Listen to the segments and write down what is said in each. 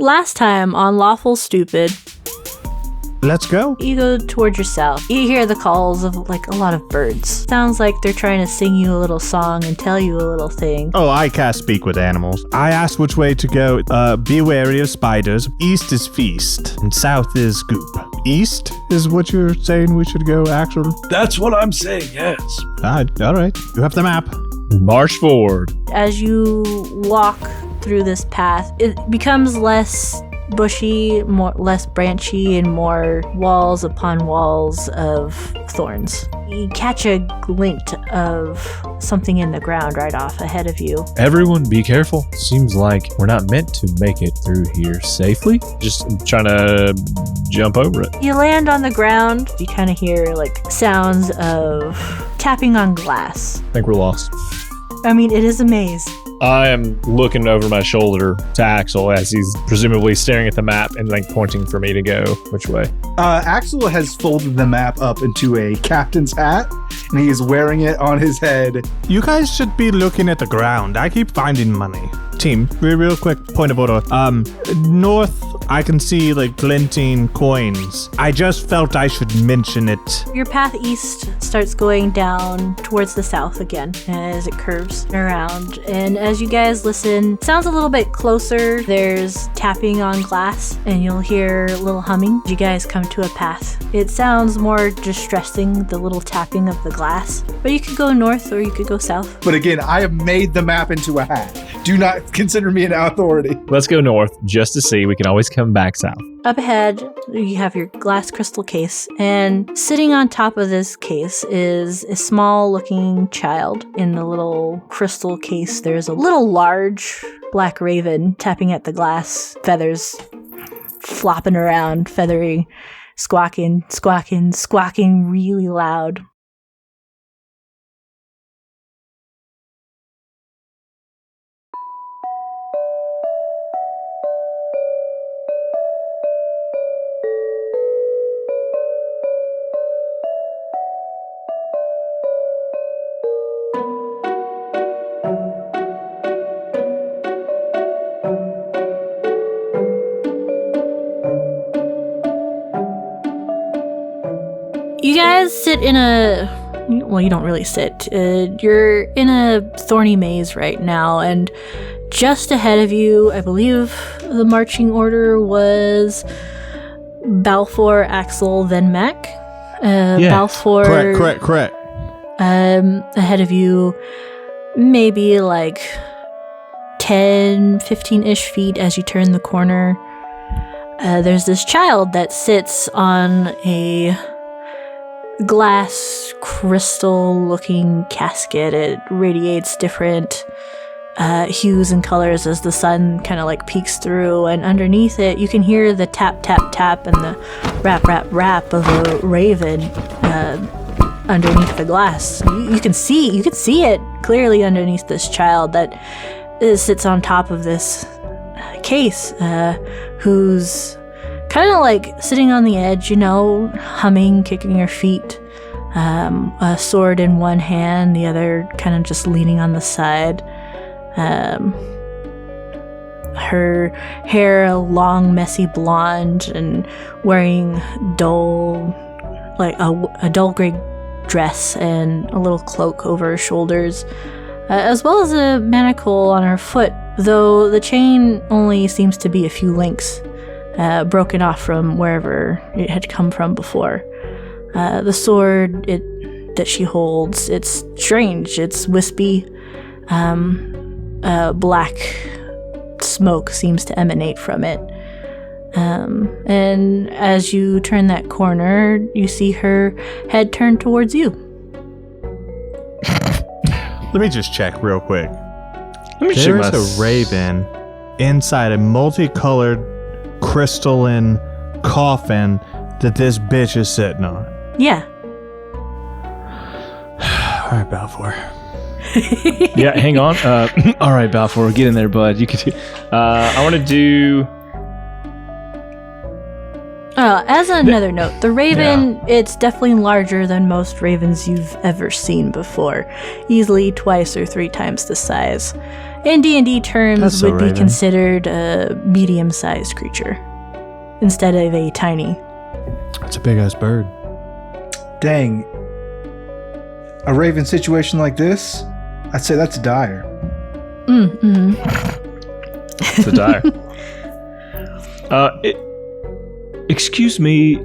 Last time on Lawful Stupid, let's go. You go towards your south. You hear the calls of like a lot of birds. Sounds like they're trying to sing you a little song and tell you a little thing. Oh, I can't speak with animals. I asked which way to go. Be wary of spiders. East is feast, and south is goop. East is what you're saying we should go, actually? That's what I'm saying, yes. All right. You have the map. March forward. As you walk through this path, it becomes less bushy, less branchy, and more walls upon walls of thorns. You catch a glint of something in the ground right off ahead of you. Everyone be careful. Seems like we're not meant to make it through here safely. Just trying to jump over it. You land on the ground. You kind of hear like sounds of tapping on glass. I think we're lost. I mean, it is a maze. I am looking over my shoulder to Axel as he's presumably staring at the map and like pointing for me to go which way. Axel has folded the map up into a captain's hat, and he is wearing it on his head. You guys should be looking at the ground. I keep finding money. Team, real quick point of order. North, I can see like glinting coins. I just felt I should mention it. Your path east starts going down towards the south again as it curves around. And as you guys listen, it sounds a little bit closer. There's tapping on glass, and you'll hear a little humming. You guys come to a path. It sounds more distressing, the little tapping of the glass. But you could go north or you could go south. But again, I have made the map into a hat. Do not consider me an authority. Let's go north just to see. We can always come back south. Up ahead, you have your glass crystal case, and sitting on top of this case is a small-looking child. In the little crystal case, there's a little large black raven tapping at the glass, feathers flopping around, feathery, squawking really loud. You guys sit in you don't really sit. You're in a thorny maze right now, and just ahead of you, I believe the marching order was Balfour, Axel, then Mac. Balfour. Correct. Ahead of you, maybe like 10, 15-ish feet as you turn the corner. There's this child that sits on a glass crystal looking casket. It radiates different hues and colors as the sun kind of like peeks through, and underneath it you can hear the tap tap tap and the rap rap rap of a raven underneath the glass. You can see it clearly underneath this child that sits on top of this case, who's kind of like sitting on the edge, humming, kicking her feet, a sword in one hand, the other kind of just leaning on the side. Her hair long, messy blonde, and wearing a dull gray dress and a little cloak over her shoulders, as well as a manacle on her foot, though the chain only seems to be a few links. Broken off from wherever it had come from before. The sword that she holds, it's strange. It's wispy. Black smoke seems to emanate from it. And as you turn that corner, you see her head turned towards you. Let me just check real quick. There is a raven inside a multicolored crystalline coffin that this bitch is sitting on. Yeah. All right, Balfour. Yeah, hang on. All right, Balfour, get in there, bud. You can do. I want to do As another note, the raven, it's definitely larger than most ravens you've ever seen before. Easily 2 or 3 times the size. In D&D terms, would be considered a medium-sized creature instead of a tiny. That's a big-ass bird. Dang. A raven situation like this, I'd say that's dire. It's a dire. Excuse me,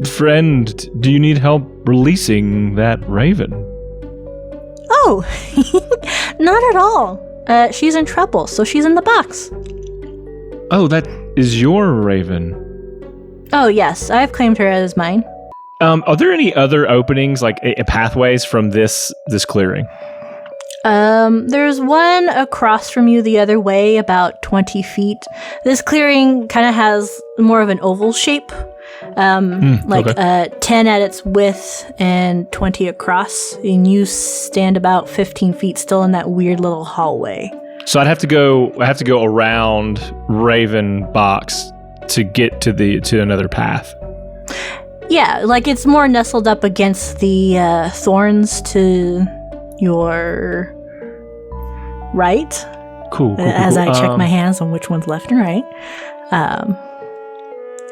friend, do you need help releasing that raven? Oh, not at all. She's in trouble, so she's in the box. Oh, that is your raven. Oh, yes, I've claimed her as mine. Are there any other openings, like pathways from this clearing? There's one across from you the other way, about 20 feet. This clearing kind of has more of an oval shape, 10 at its width and 20 across, and you stand about 15 feet still in that weird little hallway. So I have to go around Raven Box to get to another path. Yeah, like it's more nestled up against the thorns to your right. Cool. As I check my hands on which one's left and right.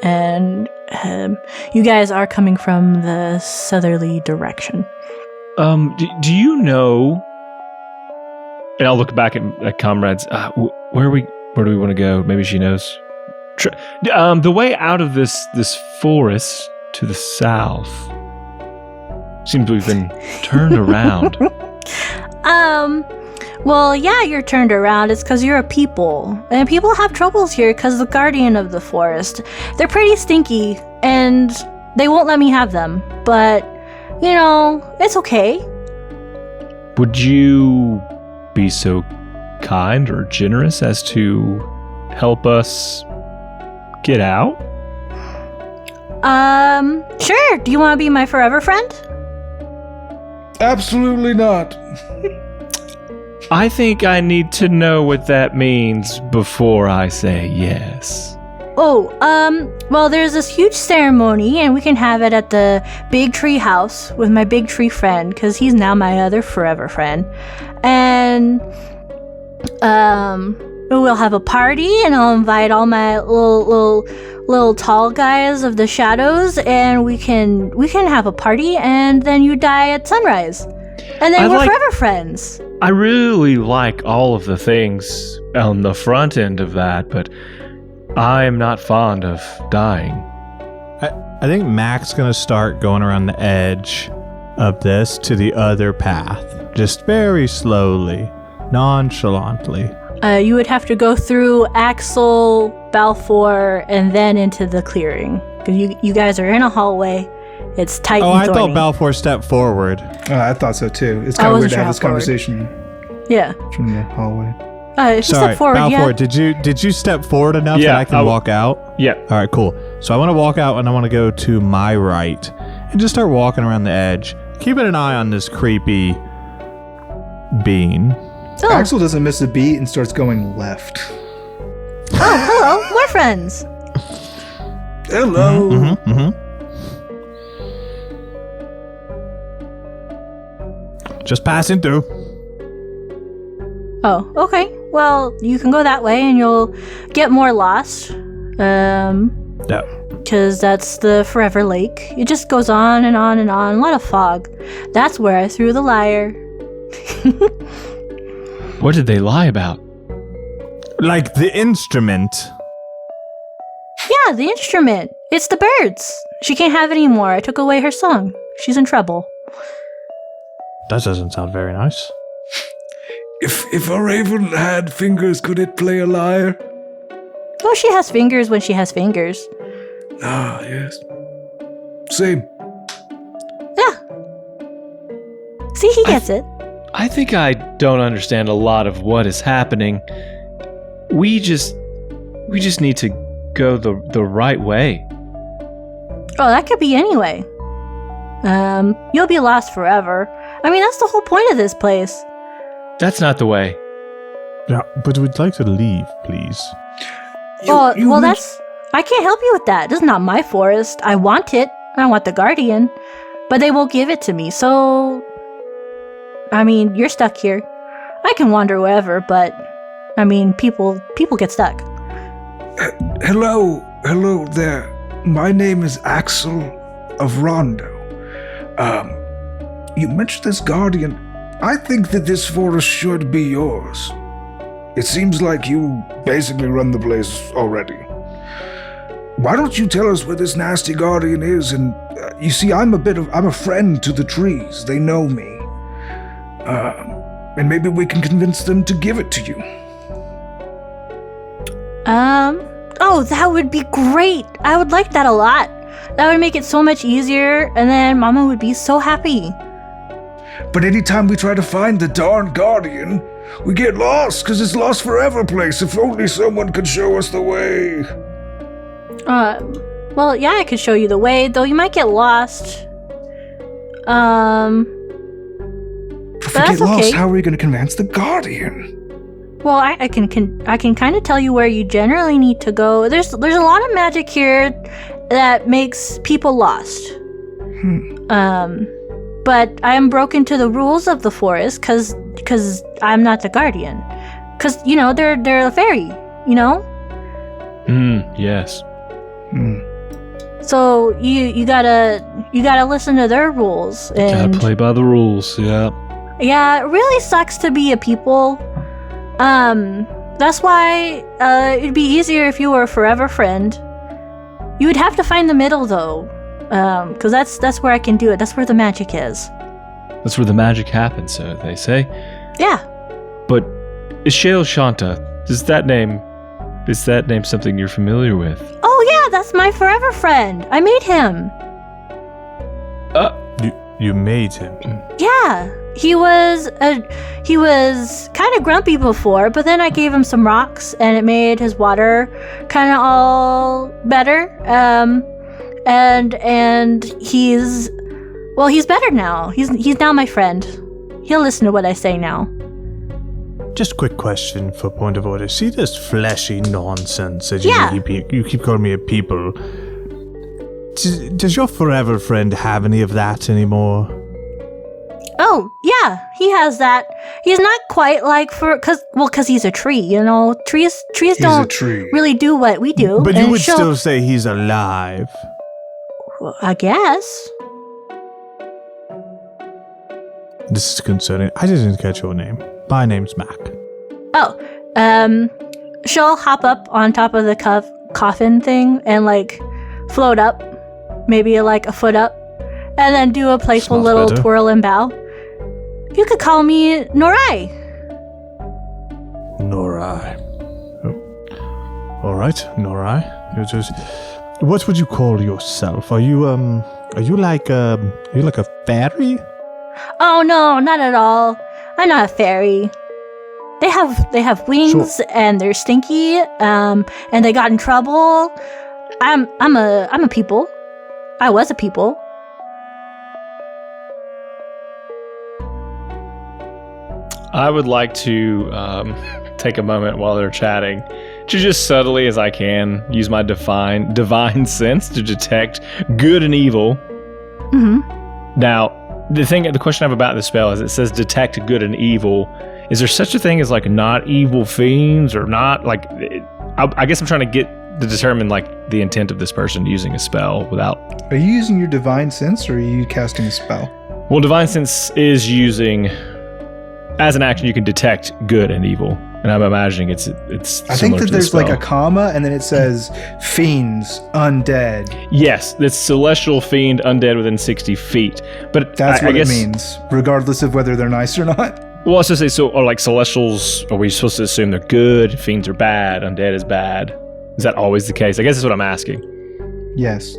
And you guys are coming from the southerly direction. Do you know? And I'll look back at comrades. Where do we want to go? Maybe she knows. The way out of this forest to the south. Seems we've been turned around. Well, yeah, you're turned around. It's because you're a people. And people have troubles here because the guardian of the forest. They're pretty stinky, and they won't let me have them. But, it's okay. Would you be so kind or generous as to help us get out? Sure. Do you want to be my forever friend? Absolutely not. I think I need to know what that means before I say yes. Oh, well, there's this huge ceremony, and we can have it at the big tree house with my big tree friend, because he's now my other forever friend. And, we'll have a party, and I'll invite all my little tall guys of the shadows, and we can have a party, and then you die at sunrise. And then we're forever friends. I really like all of the things on the front end of that, but I am not fond of dying. I think Mac's going to start going around the edge of this to the other path. Just very slowly, nonchalantly. You would have to go through Axel, Balfour, and then into the clearing. Because you guys are in a hallway. It's tight and thorny. I thought Balfour stepped forward. I thought so too. It's kind of weird to have this conversation. Yeah. From the hallway. If you step forward, Balfour, did you step forward enough that I can walk out? Yeah. All right, cool. So I want to walk out and I want to go to my right and just start walking around the edge, keeping an eye on this creepy being. Oh. Axel doesn't miss a beat and starts going left. Oh, hello. More friends. Hello. Just passing through. Oh, okay. Well, you can go that way and you'll get more lost. Because that's the Forever Lake. It just goes on and on and on. A lot of fog. That's where I threw the lyre. What did they lie about? Like the instrument. Yeah, the instrument. It's the birds. She can't have it anymore. I took away her song. She's in trouble. That doesn't sound very nice. If a raven had fingers, could it play a lyre? Oh, she has fingers when she has fingers. Ah, yes. Same. Yeah. See, he gets it. I think I don't understand a lot of what is happening. We just need to go the right way. Oh, that could be anyway. You'll be lost forever. I mean, that's the whole point of this place. That's not the way. Yeah, but we'd like to leave, please. That's I can't help you with that. This is not my forest. I want it. I want the guardian. But they won't give it to me, so... I mean, you're stuck here. I can wander wherever, but... I mean, people get stuck. Hello there. My name is Axel of Rondo. You mentioned this guardian. I think that this forest should be yours. It seems like you basically run the place already. Why don't you tell us where this nasty guardian is? And you see, I'm a friend to the trees. They know me. And maybe we can convince them to give it to you. Oh, that would be great. I would like that a lot. That would make it so much easier, and then Mama would be so happy. But anytime we try to find the darn guardian, we get lost, because it's lost forever place. If only someone could show us the way. Well, yeah, I could show you the way, though you might get lost. If we get lost, how are we going to convince the guardian? Well, I can kind of tell you where you generally need to go. There's a lot of magic here that makes people lost. But I am broken to the rules of the forest because I'm not the guardian. Because they're a fairy, Yes. So you gotta listen to their rules and Gotta play by the rules. Yeah. Yeah, it really sucks to be a people. That's why it'd be easier if you were a forever friend. You would have to find the middle though, because that's where I can do it. That's where the magic is. That's where the magic happens, so they say. Yeah. But Ishael Shanta, is that name something you're familiar with? Oh yeah, that's my forever friend. I made him. You made him? Yeah. He was kind of grumpy before, but then I gave him some rocks and it made his water kind of all better. And he's better now. He's now my friend. He'll listen to what I say now. Just a quick question for point of order. See this fleshy nonsense that Yeah. you keep calling me a people. Does your forever friend have any of that anymore? Oh, yeah, he has that. He's not quite like because he's a tree, Trees don't really do what we do. But you would still say he's alive. Well, I guess. This is concerning. I didn't catch your name. My name's Mac. Oh, she'll hop up on top of the coffin thing and float up, maybe like a foot up, and then do a playful Smells little better. twirl and bow. You could call me Norai. Norai. Oh. All right, Norai. What would you call yourself? Are you like a fairy? Oh no, not at all. I'm not a fairy. They have wings and they're stinky. And they got in trouble. I'm a people. I was a people. I would like to take a moment while they're chatting to just subtly as I can use my divine sense to detect good and evil. Mm-hmm. Now, the question I have about this spell is it says detect good and evil. Is there such a thing as not evil fiends or not? I guess I'm trying to determine the intent of this person using a spell without. Are you using your divine sense or are you casting a spell? Well, divine sense is using. As an action, you can detect good and evil, and I'm imagining it's. I think that there's a comma, and then it says fiends, undead. Yes, it's celestial fiend, undead within 60 feet. But that's what I guess, it means, regardless of whether they're nice or not. Well, I was supposed to say, or celestials, are we supposed to assume they're good? Fiends are bad, undead is bad. Is that always the case? I guess that's what I'm asking. Yes.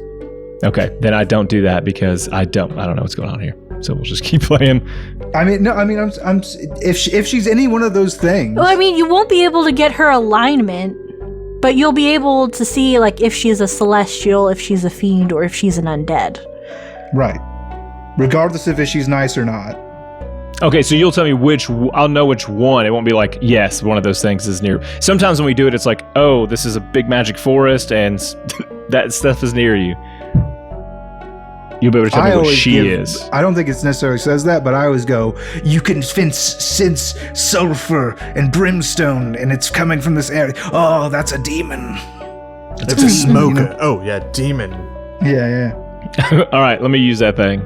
Okay, then I don't do that because I don't know what's going on here. So we'll just keep playing. I'm if she's any one of those things. Well, you won't be able to get her alignment, but you'll be able to see if she's a celestial, if she's a fiend, or if she's an undead. Right. Regardless of if she's nice or not. Okay, so you'll tell me I'll know which one. It won't be like, yes, one of those things is near. Sometimes when we do it, it's like, oh, this is a big magic forest and that stuff is near you. You'll be able to tell me what she is. I don't think it necessarily says that, but I always go, you can sense sulfur and brimstone, and it's coming from this area. Oh, that's a demon. It's a smoker. Oh, yeah, demon. Yeah. All right, let me use that thing.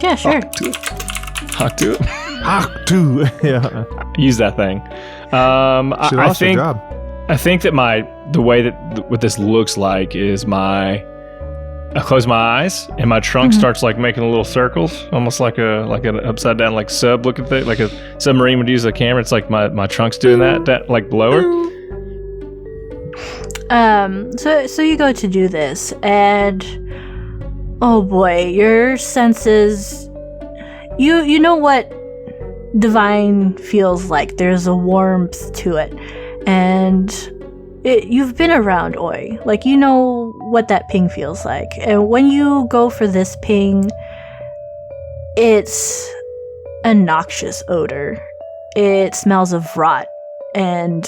Yeah, sure. Talk to it. Haktu. Yeah. Use that thing. I think that the way that what this looks like is I close my eyes and my trunk starts like making little circles, almost like an upside down like sub looking thing, like a submarine would use a camera. It's like my trunk's doing that like blower. So you go to do this, and oh boy, your senses. You know what divine feels like. There's a warmth to it, and you've been around Oi. Like, you know what that ping feels like. And when you go for this ping, it's a noxious odor. It smells of rot and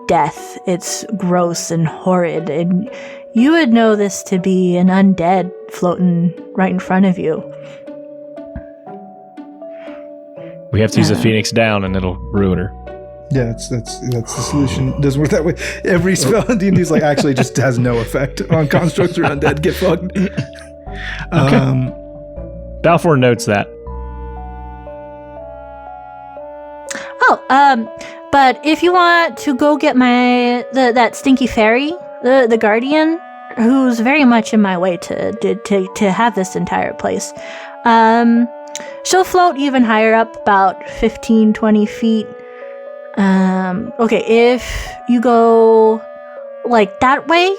death. It's gross and horrid, and you would know this to be an undead floating right in front of you. We have to use a phoenix down and it'll ruin her. Yeah, that's the solution. It doesn't work that way. Every spell in D&D is like actually just has no effect on constructs or undead. Get fucked. Okay. Balfour notes that. But if you want to go get that stinky fairy, the guardian, who's very much in my way to have this entire place, she'll float even higher up, about 15, 20 feet. Okay, if you go like that way,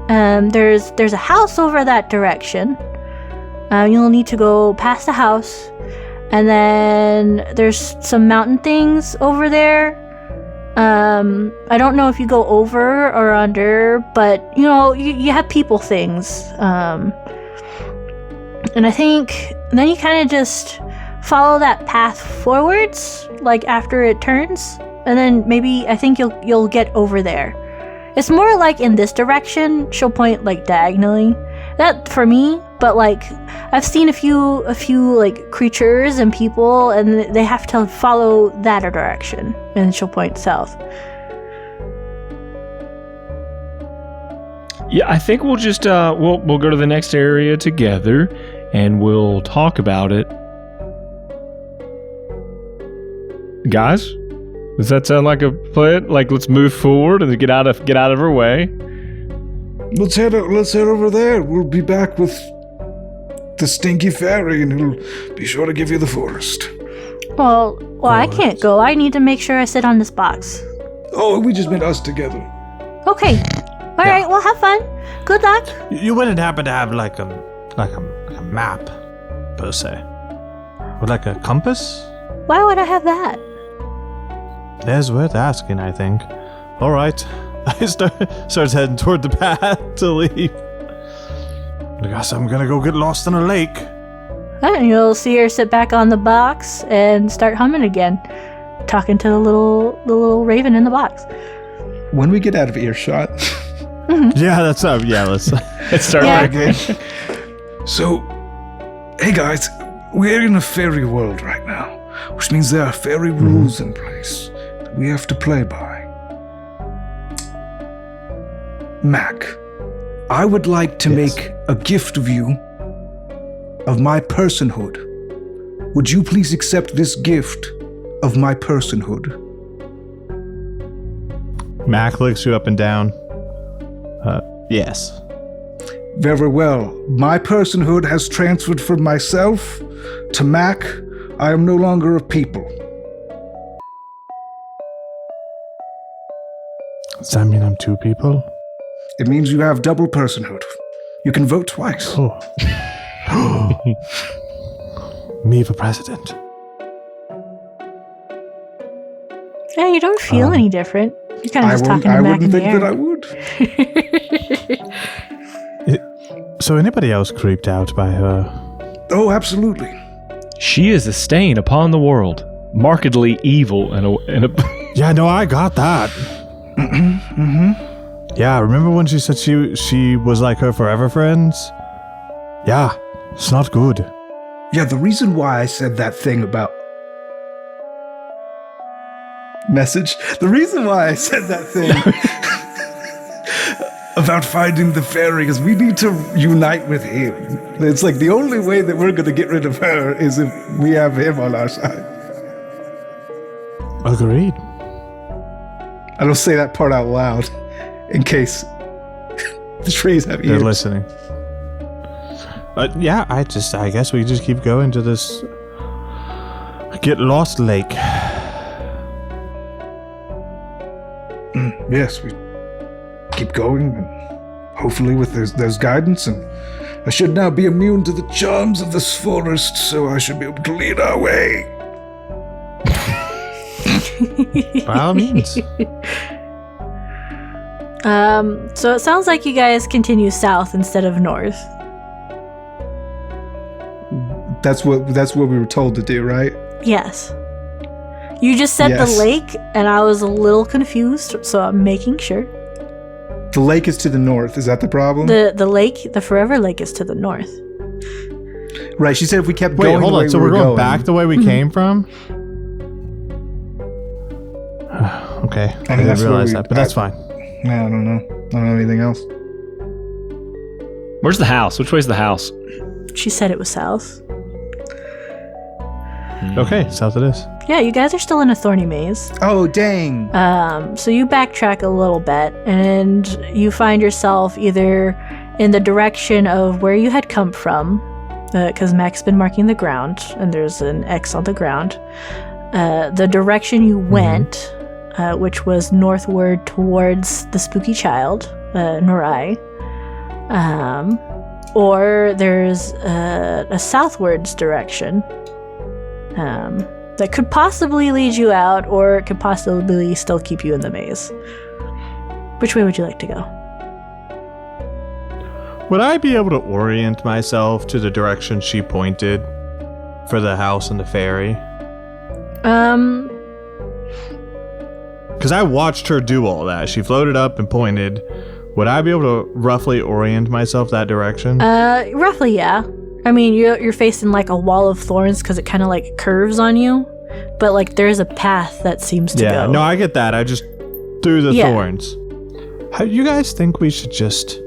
there's a house over that direction. You'll need to go past the house, and then there's some mountain things over there. I don't know if you go over or under, but you have people things. And I think then you kind of just follow that path forwards, like after it turns, and then maybe I think you'll get over there. It's more like in this direction. She'll point like diagonally. That for me, but like I've seen a few like creatures and people, and they have to follow that direction, and she'll point south. Yeah, I think we'll just we'll go to the next area together, and we'll talk about it. Guys, does that sound like a plan? Like, let's move forward and get out of her way. Let's head over there. We'll be back with the stinky fairy, and he'll be sure to give you the forest. Well, I can't go. I need to make sure I sit on this box. Oh, we just meant us together. Okay. All right. Well, have fun. Good luck. You wouldn't happen to have like a map, per se, or like a compass? Why would I have that? That's worth asking, I think. All right. I starts heading toward the path to leave. I guess I'm gonna go get lost in a lake. And you'll see her sit back on the box and start humming again, talking to the little raven in the box. When we get out of earshot. Yeah, that's let's start again. So, hey guys, we're in a fairy world right now, which means there are fairy rules in place that we have to play by. Mac, I would like to make a gift of you of my personhood. Would you please accept this gift of my personhood? Mac looks you up and down. Yes. Very well. My personhood has transferred from myself to Mac. I am no longer a people. Does that mean I'm two people? It means you have double personhood. You can vote twice. Oh. Me for president. Yeah, you don't feel any different. You're kind of just talking to I Mac wouldn't in think the that air. I would. So anybody else creeped out by her? Oh, absolutely. She is a stain upon the world, markedly evil in a Yeah, no, I got that. Yeah, remember when she said she was like her forever friends? Yeah, it's not good. Yeah, the reason why I said that thing about message, the reason why I said that thing about finding the fairy is we need to unite with him. It's like the only way that we're going to get rid of her is if we have him on our side. Agreed. I don't say that part out loud in case the trees have ears. They're listening. Yeah, I guess we just keep going to this Get Lost Lake. Yes, we keep going, and hopefully with there's guidance, and I should now be immune to the charms of this forest, so I should be able to lead our way. By all means. So it sounds like you guys continue south instead of north. That's what we were told to do, right? Yes. You just said Yes. the lake, and I was a little confused, so I'm making sure. The lake is to the north. Is that the problem? The lake, the Forever Lake, is to the north. Right. She said if we kept Wait, going hold the way on. So we we're were going back the way we came from? Okay. I mean, didn't that's where realize we- that, but that's fine. Yeah, I don't know. I don't know anything else. Where's the house? Which way's the house? She said it was south. Okay, south it is. Yeah, you guys are still in a thorny maze. Oh, dang. So you backtrack a little bit, and you find yourself either in the direction of where you had come from, because Mac's been marking the ground, and there's an X on the ground. The direction you went, which was northward towards the spooky child, Norai. Or there's a southwards direction that could possibly lead you out, or it could possibly still keep you in the maze. Which way would you like to go? Would I be able to orient myself to the direction she pointed for the house and the ferry? Because I watched her do all that. She floated up and pointed. Would I be able to roughly orient myself that direction? Roughly, yeah. I mean, you're facing like a wall of thorns because it kind of like curves on you, but like there's a path that seems to go. No, I get that. I just threw the Yeah. thorns. How you guys think we should just...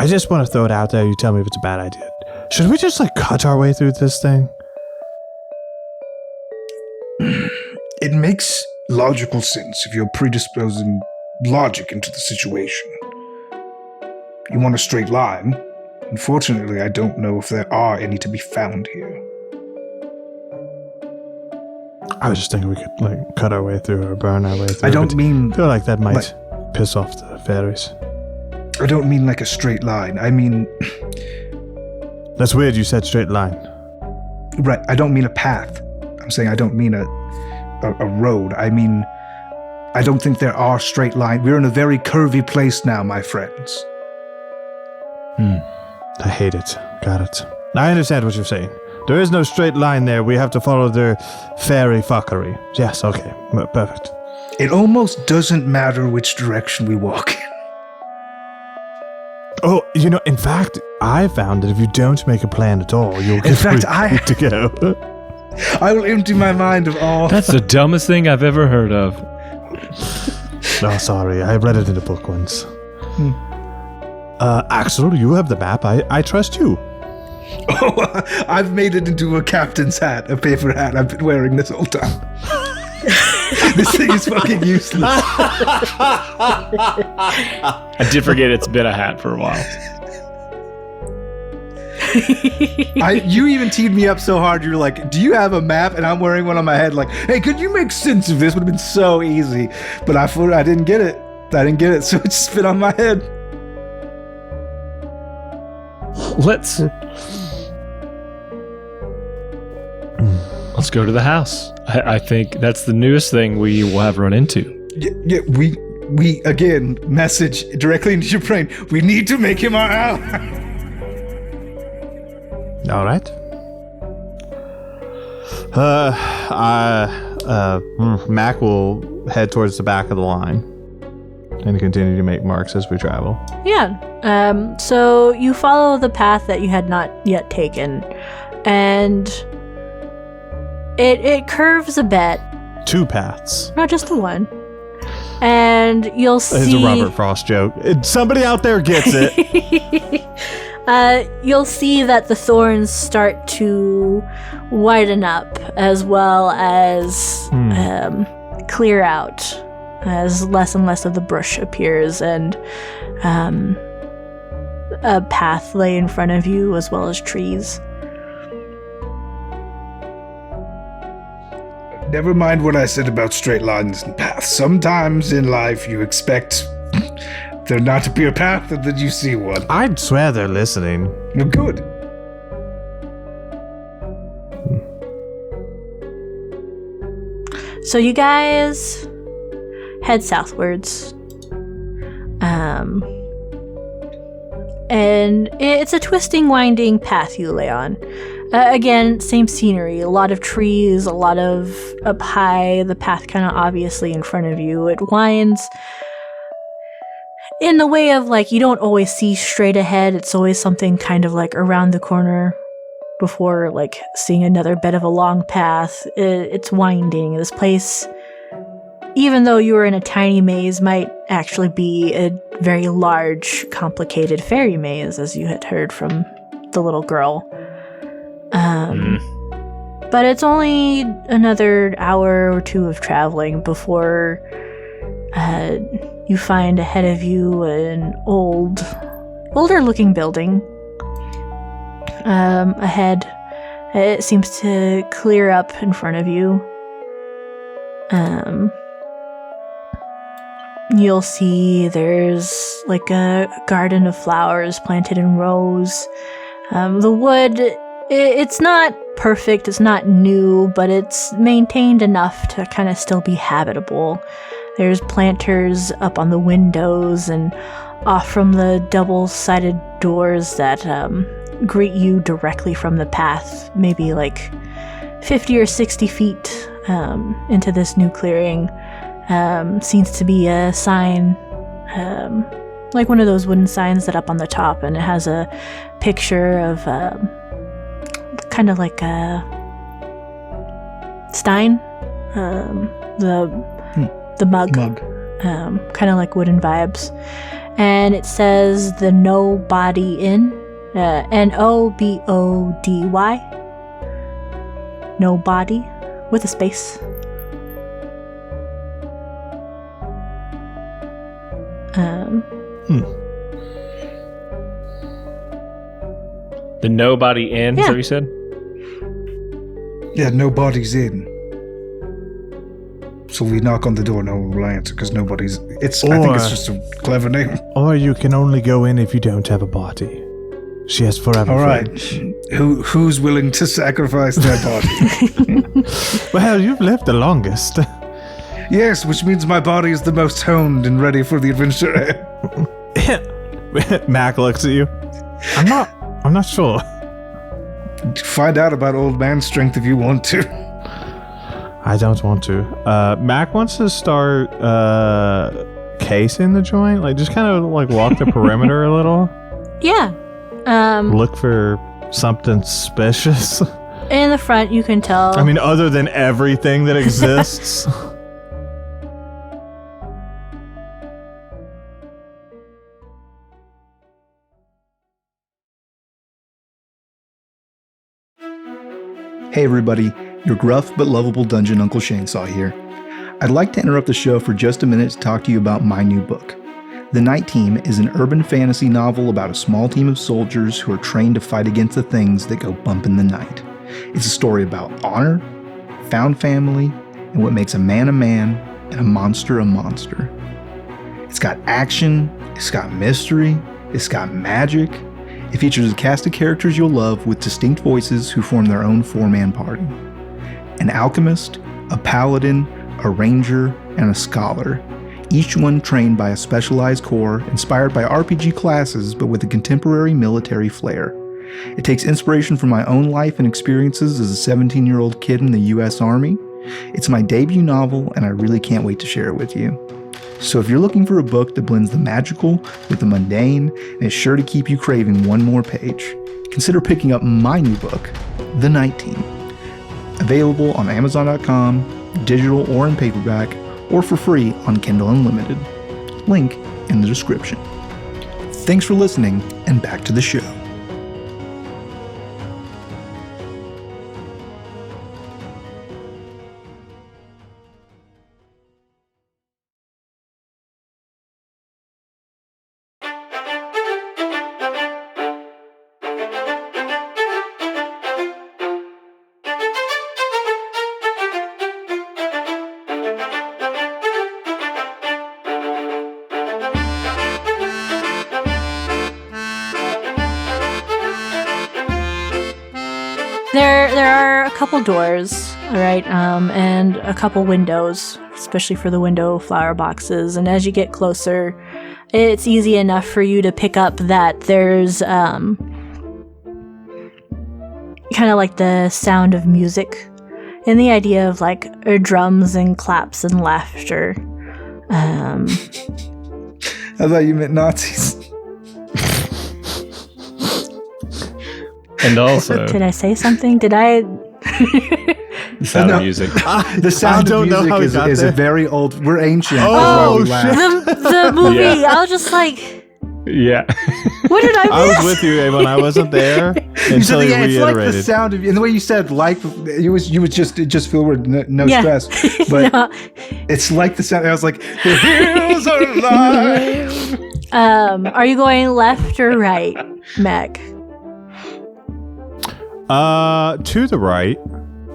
I just want to throw it out there. You tell me if it's a bad idea. Should we just like cut our way through this thing? It makes logical sense if you're predisposing logic into the situation. You want a straight line. Unfortunately, I don't know if there are any to be found here. I was just thinking we could like cut our way through or burn our way through. I don't but mean I feel like that might piss off the fairies. I don't mean like a straight line. I mean, That's weird. You said straight line. right, I don't mean a path. I'm saying I don't mean a road. I mean, I don't think there are straight lines. We're in a very curvy place now, my friends. I hate it. Got it. I understand what you're saying. There is no straight line there. We have to follow their fairy fuckery. Yes, okay. Perfect. It almost doesn't matter which direction we walk in. Oh, in fact, I found that if you don't make a plan at all, you'll get fact, where you need to go. I will empty my mind of all. That's the dumbest thing I've ever heard of. Oh, sorry. I read it in a book once. Axel, you have the map. I trust you. Oh, I've made it into a captain's hat, a paper hat. I've been wearing this whole time. This thing is fucking useless. I did forget it's been a hat for a while. You even teed me up so hard. You're like, do you have a map? And I'm wearing one on my head. Like, hey, could you make sense of this? Would have been so easy. But I didn't get it. So it just fit on my head. Let's go to the house. I think that's the newest thing we will have run into. Yeah, we again message directly into your brain. We need to make him our ally. All right. Mac will head towards the back of the line and continue to make marks as we travel. Yeah. So you follow the path that you had not yet taken, and it curves a bit. 2 paths. Not just the one. And you'll see... It's a Robert Frost joke. Somebody out there gets it. You'll see that the thorns start to widen up as well as clear out as less and less of the brush appears, and a path lay in front of you as well as trees. Never mind what I said about straight lines and paths. Sometimes in life you expect there not to be a path and then you see one. I'd swear they're listening. Well, good. So you guys head southwards. And it's a twisting, winding path you lay on. Again, same scenery, a lot of trees, a lot of up high, the path kind of obviously in front of you. It winds in the way of, like, you don't always see straight ahead. It's always something kind of like around the corner before, like, seeing another bit of a long path. It's winding. This place, even though you were in a tiny maze, might actually be a very large, complicated fairy maze, as you had heard from the little girl. But it's only another hour or 2 of traveling before you find ahead of you an older looking building. Ahead, it seems to clear up in front of you. You'll see there's like a garden of flowers planted in rows. The wood, it's not perfect, it's not new, but it's maintained enough to kind of still be habitable. There's planters up on the windows and off from the double-sided doors that greet you directly from the path, maybe like 50 or 60 feet into this new clearing. Seems to be a sign, like one of those wooden signs that up on the top, and it has a picture of kind of like a stein, the mug. Kind of like wooden vibes, and it says the Nobody Inn, Nobody, Nobody with a space. The Nobody Inn, is that what you said? Yeah, nobody's in. So we knock on the door, no one will answer because nobody's... I think it's just a clever name. Or you can only go in if you don't have a body. She has forever. All right. Who's willing to sacrifice their body? Well, you've lived the longest. Yes, which means my body is the most honed and ready for the adventure. Mac looks at you. I'm not sure. Find out about old man strength if you want to. I don't want to. Mac wants to start casing the joint, like just kind of like walk the perimeter a little. Yeah. Look for something suspicious. In the front, you can tell. I mean, other than everything that exists. Hey everybody, your gruff but lovable dungeon Uncle Shainsaw here. I'd like to interrupt the show for just a minute to talk to you about my new book. The Night Team is an urban fantasy novel about a small team of soldiers who are trained to fight against the things that go bump in the night. It's a story about honor, found family, and what makes a man and a monster a monster. It's got action, it's got mystery, it's got magic. It features a cast of characters you'll love with distinct voices who form their own 4-man party. An alchemist, a paladin, a ranger, and a scholar, each one trained by a specialized corps inspired by RPG classes but with a contemporary military flair. It takes inspiration from my own life and experiences as a 17-year-old kid in the U.S. Army. It's my debut novel, and I really can't wait to share it with you. So if you're looking for a book that blends the magical with the mundane and is sure to keep you craving one more page, consider picking up my new book, The Night Team. Available on Amazon.com, digital or in paperback, or for free on Kindle Unlimited. Link in the description. Thanks for listening, and back to the show. There are a couple doors, all right, and a couple windows, especially for the window flower boxes. And as you get closer, it's easy enough for you to pick up that there's kind of like the sound of music, and the idea of like drums and claps and laughter. I thought you meant Nazis. And also, Did I say something? Did I? the sound of music. The sound of know how he music got is there. a very old. We're ancient. Oh, that's why we laugh. The movie. Yeah. I was just like, Yeah. what did I miss? I was with you, Avon. I wasn't there You said, until he yeah, it's like the reiterated. sound of, and the way you said like, it just feel weird, no Yeah. stress, but No. it's like the sound. I was like, the heroes are alive. Are you going left or right, Mac? To the right.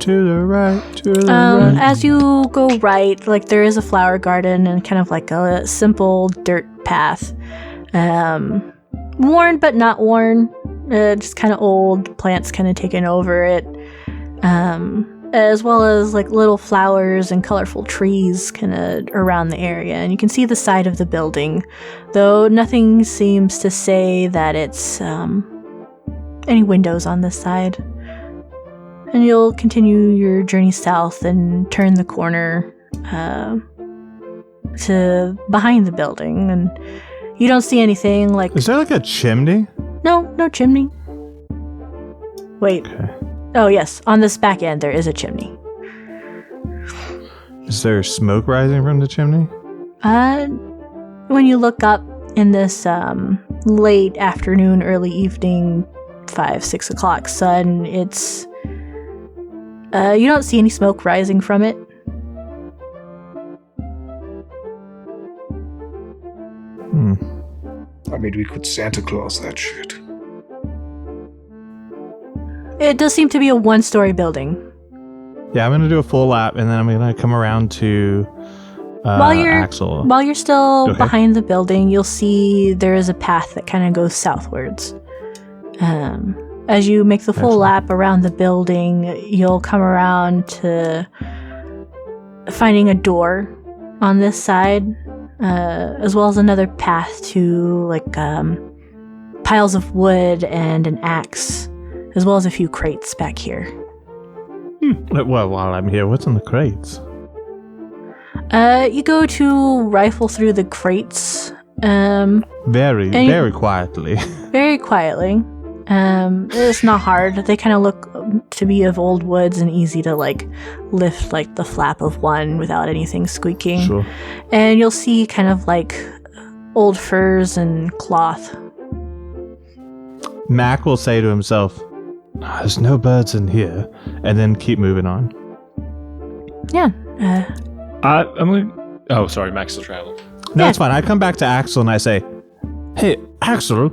To the right. To the right. As you go right, like there is a flower garden and kind of like a simple dirt path. Worn but not worn. Just kind of old, plants kind of taken over it. As well as like little flowers and colorful trees kind of around the area. And you can see the side of the building, though nothing seems to say that it's any windows on this side. And you'll continue your journey south and turn the corner to behind the building, and you don't see anything like... Is there like a chimney? No chimney. Wait. Okay. Oh yes, on this back end there is a chimney. Is there smoke rising from the chimney? When you look up in this late afternoon, early evening, 5-6 o'clock sun, it's... you don't see any smoke rising from it. I mean, we could Santa Claus that shit. It does seem to be a one-story building. Yeah, I'm gonna do a full lap, and then I'm gonna come around to Axel. While you're still Go ahead. behind the building, you'll see there is a path that kind of goes southwards. As you make the full Excellent. lap around the building, you'll come around to finding a door on this side, as well as another path to like piles of wood and an axe, as well as a few crates back here. Well, while I'm here, what's in the crates? You go to rifle through the crates, Very, And- very quietly. very quietly. It's not hard. They kind of look to be of old woods and easy to like lift like the flap of one without anything squeaking. Sure. And you'll see kind of like old furs and cloth. Mac will say to himself, "There's no birds in here," and then keep moving on. Yeah. I'm going to... Oh, sorry, Max still traveling. No, Yeah. it's fine. I come back to Axel and I say, "Hey, Axel,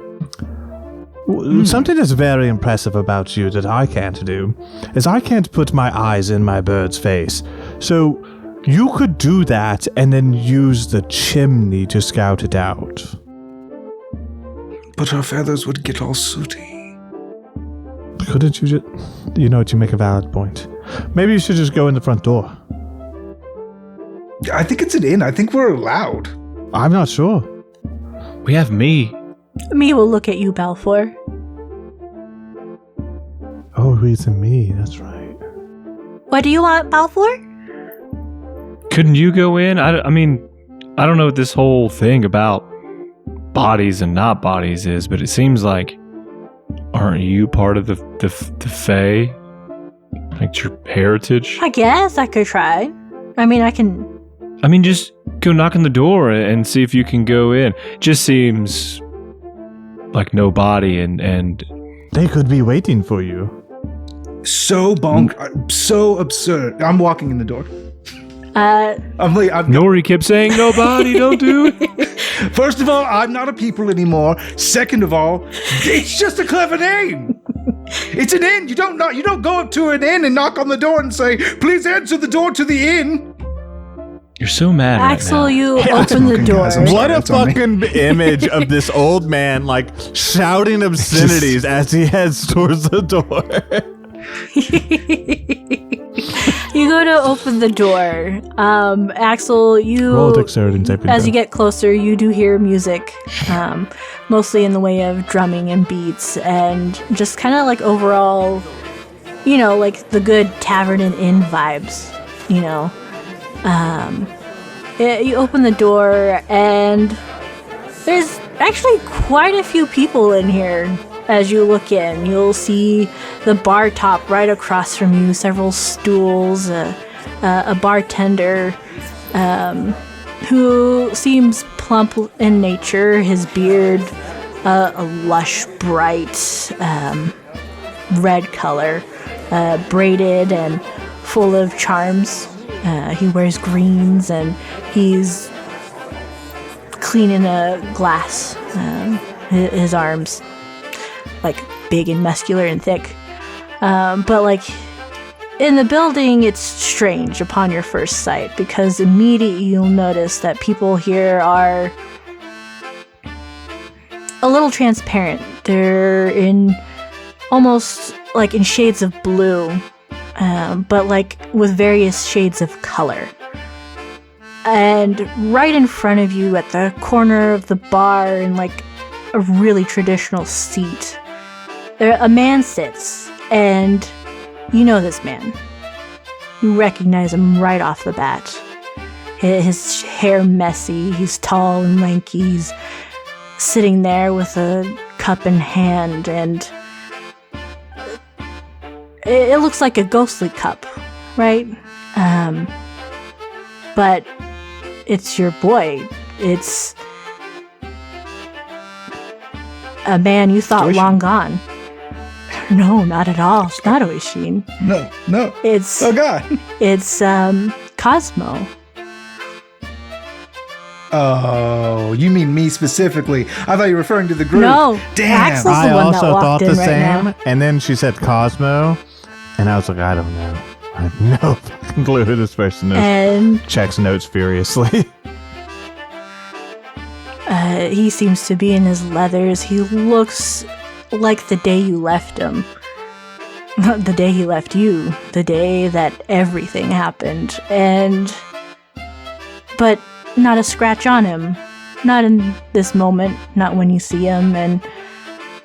something that's very impressive about you that I can't do is I can't put my eyes in my bird's face. So you could do that and then use the chimney to scout it out." But our feathers would get all sooty. Couldn't you just... You know what, you make a valid point. Maybe you should just go in the front door. I think it's an inn. I think we're allowed. I'm not sure. We have me. Me will look at you, Balfour. Louise and me, that's right. What do you want, Balfour? Couldn't you go in? I mean, I don't know what this whole thing about bodies and not bodies is, but it seems like, aren't you part of the Fae? Like your heritage? I guess I could try. I mean, just go knock on the door and see if you can go in. Just seems like no body and They could be waiting for you. So so absurd. I'm walking in the door. Nori kept saying nobody, don't do it. First of all, I'm not a people anymore. Second of all, it's just a clever name. It's an inn. You don't go up to an inn and knock on the door and say, "Please answer the door to the inn." You're so mad Axel, right now. you open the door. guys, I'm sorry. What a That's on me. fucking image of this old man, like, shouting obscenities as he heads towards the door. You go to open the door. Axel, Roll dexterity and saving as throw. you get closer, you do hear music, mostly in the way of drumming and beats, and just kind of like overall, like the good tavern and inn vibes, you open the door, and there's actually quite a few people in here. As you look in, you'll see the bar top right across from you, several stools, a bartender who seems plump in nature, his beard a lush, bright red color, braided and full of charms. He wears greens, and he's cleaning a glass, his arms. Like big and muscular and thick. But like in the building, it's strange upon your first sight, because immediately you'll notice that people here are a little transparent. They're in almost like in shades of blue, but like with various shades of color. And right in front of you at the corner of the bar, in like a really traditional seat, a man sits, and you know this man. You recognize him right off the bat. His hair messy, he's tall and lanky, he's sitting there with a cup in hand, and it looks like a ghostly cup, right? But it's your boy. It's a man you thought Oishin. long gone. No, not at all. It's not Oishin. No. It's Oh God. it's Cosmo. Oh, you mean me specifically? I thought you were referring to the group. No, Damn. Axel's the I one that also walked thought in the right same, now. and then she said Cosmo, and I was like, I don't know. I have no fucking clue who this person is. And Checks notes furiously. he seems to be in his leathers. He looks like the day you left him. The day he left you. The day that everything happened. But not a scratch on him. Not in this moment. Not when you see him. And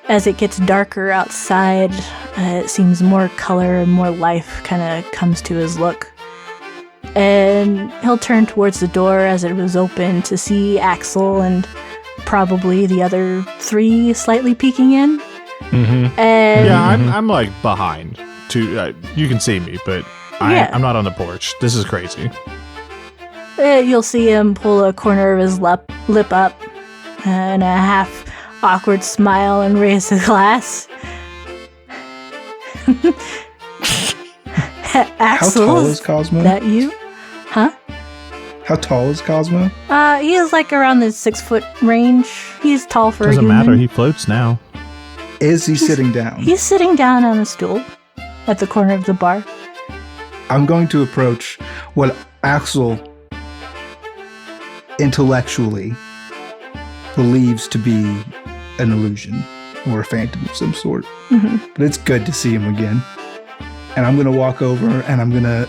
as it gets darker outside, it seems more color and more life kind of comes to his look. And he'll turn towards the door as it was open to see Axel and probably the other three slightly peeking in. Mm-hmm. And Yeah, I'm like behind. You can see me, but Yeah. I'm not on the porch. This is crazy. You'll see him pull a corner of his lip up and a half awkward smile and raise a glass. How tall is Cosmo? that you? Huh? How tall is Cosmo? He is like around the 6 foot range. He's tall for Doesn't a human. matter. He floats now. Is he sitting down? He's sitting down on a stool at the corner of the bar. I'm going to approach what Axel intellectually believes to be an illusion or a phantom of some sort. Mm-hmm. But it's good to see him again. And I'm going to walk over and I'm going to